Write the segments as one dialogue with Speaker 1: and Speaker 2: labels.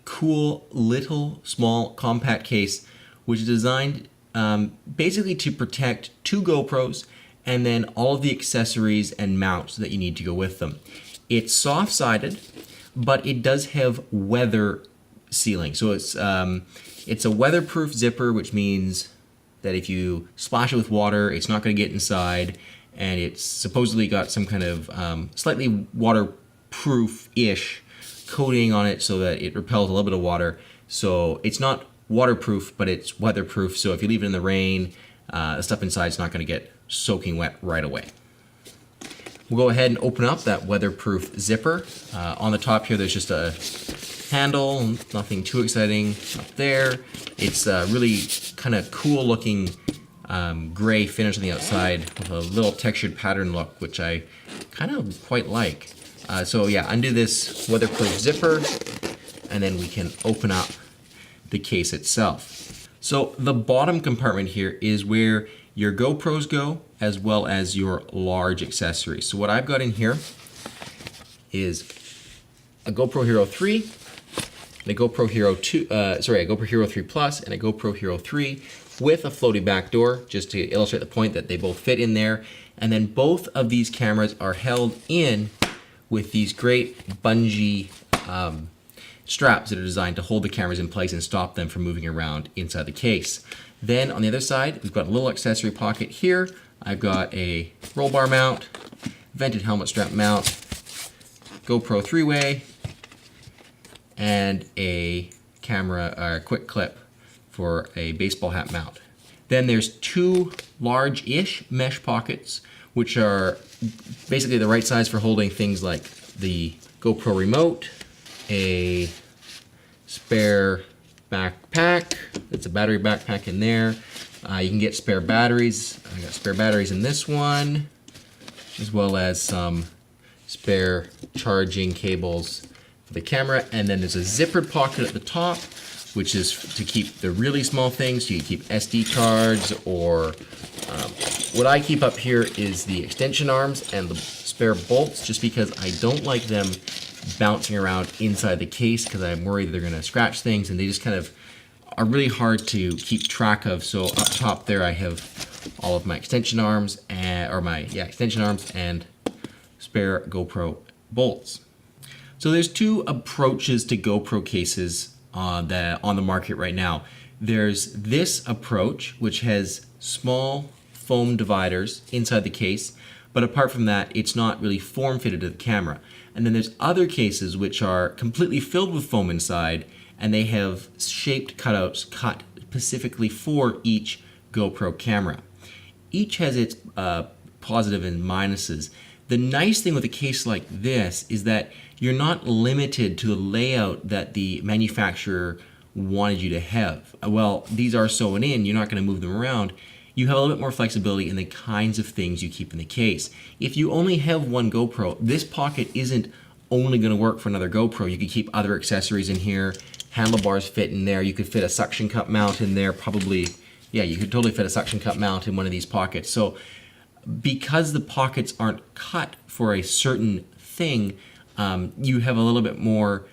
Speaker 1: Cool little small compact case which is designed basically to protect two GoPros and then all of the accessories and mounts that you need to go with them. It's soft-sided, but it does have weather sealing. So it's a weatherproof zipper, which means that if you splash it with water, it's not going to get inside, and it's supposedly got some kind of slightly waterproof-ish coating on it so that it repels a little bit of water. So it's not waterproof, but it's weatherproof. So if you leave it in the rain, the stuff inside is not going to get soaking wet right away. We'll go ahead and open up that weatherproof zipper. On the top here, there's just a handle, nothing too exciting up there. It's really kind of cool looking gray finish on the outside with a little textured pattern look, which I kind of quite like. So yeah, undo this weatherproof zipper, and then we can open up the case itself. So the bottom compartment here is where your GoPros go, as well as your large accessories. So what I've got in here is a GoPro Hero 3, and a GoPro Hero 2, a GoPro Hero 3 Plus, and a GoPro Hero 3 with a floaty back door, just to illustrate the point that they both fit in there. And then both of these cameras are held in with these great bungee straps that are designed to hold the cameras in place and stop them from moving around inside the case. Then on the other side, we've got a little accessory pocket here. I've got a roll bar mount, vented helmet strap mount, GoPro 3-way, and a camera quick clip for a baseball hat mount. Then there's two large-ish mesh pockets, which are basically the right size for holding things like the GoPro remote, a spare backpack. It's a battery backpack in there. You can get spare batteries. I got spare batteries in this one, as well as some spare charging cables for the camera. And then there's a zippered pocket at the top, which is to keep the really small things. So you keep SD cards, or what I keep up here is the extension arms and the spare bolts, just because I don't like them bouncing around inside the case, because I'm worried they're going to scratch things, and they just kind of are really hard to keep track of. So up top there, I have all of my extension arms extension arms and spare GoPro bolts. So there's two approaches to GoPro cases on the market right now. There's this approach, which has small foam dividers inside the case, but apart from that, it's not really form fitted to the camera. And then there's other cases which are completely filled with foam inside, and they have shaped cutouts cut specifically for each GoPro camera. Each has its positive and minuses. The nice thing with a case like this is that you're not limited to the layout that the manufacturer wanted you to have. Well, these are sewn in, you're not going to move them around. You have a little bit more flexibility in the kinds of things you keep in the case. If you only have one GoPro, this pocket isn't only going to work for another GoPro. You could keep other accessories in here. Handlebars fit in there. You could fit a suction cup mount in there. Probably, yeah, you could totally fit a suction cup mount in one of these pockets. So because the pockets aren't cut for a certain thing, you have a little bit more,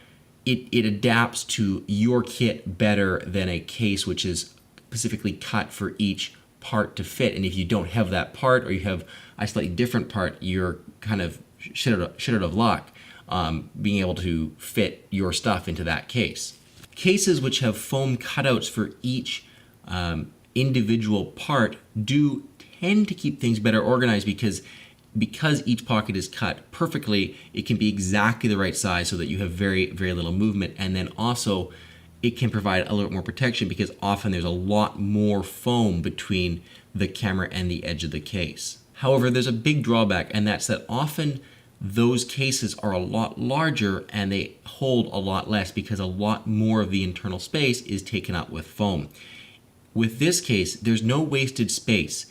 Speaker 1: it adapts to your kit better than a case which is specifically cut for each part to fit. And if you don't have that part, or you have a slightly different part, you're kind of shit out of luck being able to fit your stuff into that case. Cases which have foam cutouts for each individual part do tend to keep things better organized, because each pocket is cut perfectly, it can be exactly the right size so that you have very, very little movement. And then also it can provide a little bit more protection, because often there's a lot more foam between the camera and the edge of the case. However, there's a big drawback, and that's that often those cases are a lot larger and they hold a lot less, because a lot more of the internal space is taken up with foam. With this case, there's no wasted space.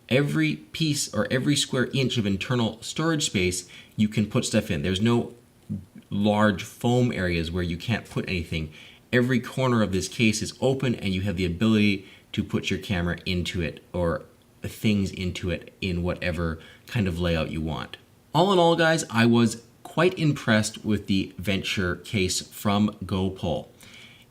Speaker 1: Every piece or every square inch of internal storage space you can put stuff in. There's no large foam areas where you can't put anything. Every corner of this case is open, and you have the ability to put your camera into it, or things into it, in whatever kind of layout you want. All in all, guys, I was quite impressed with the Venture case from GoPole.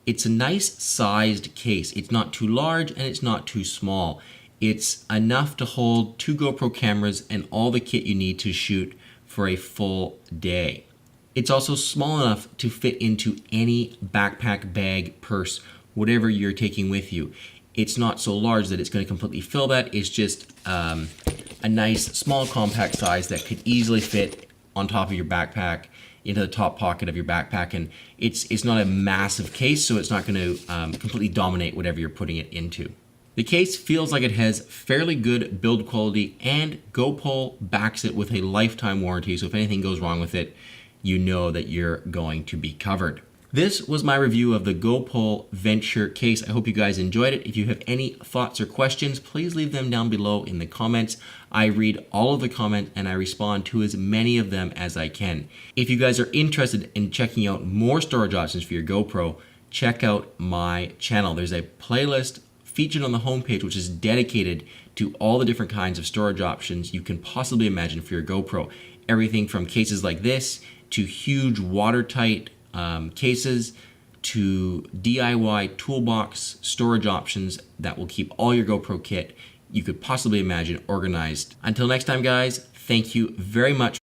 Speaker 1: It's a nice sized case. It's not too large and it's not too small. It's enough to hold 2 GoPro cameras and all the kit you need to shoot for a full day. It's also small enough to fit into any backpack, bag, purse, whatever you're taking with you. It's not so large that it's going to completely fill that. It's just a nice small compact size that could easily fit on top of your backpack, into the top pocket of your backpack, and it's not a massive case, so it's not going to completely dominate whatever you're putting it into. The case feels like it has fairly good build quality, and GoPole backs it with a lifetime warranty, so if anything goes wrong with it, you know that you're going to be covered. This was my review of the GoPole Venture case. I hope you guys enjoyed it. If you have any thoughts or questions, please leave them down below in the comments. I read all of the comments and I respond to as many of them as I can. If you guys are interested in checking out more storage options for your GoPro, check out my channel. There's a playlist featured on the homepage which is dedicated to all the different kinds of storage options you can possibly imagine for your GoPro. Everything from cases like this to huge watertight cases to DIY toolbox storage options that will keep all your GoPro kit you could possibly imagine organized. Until next time, guys, thank you very much.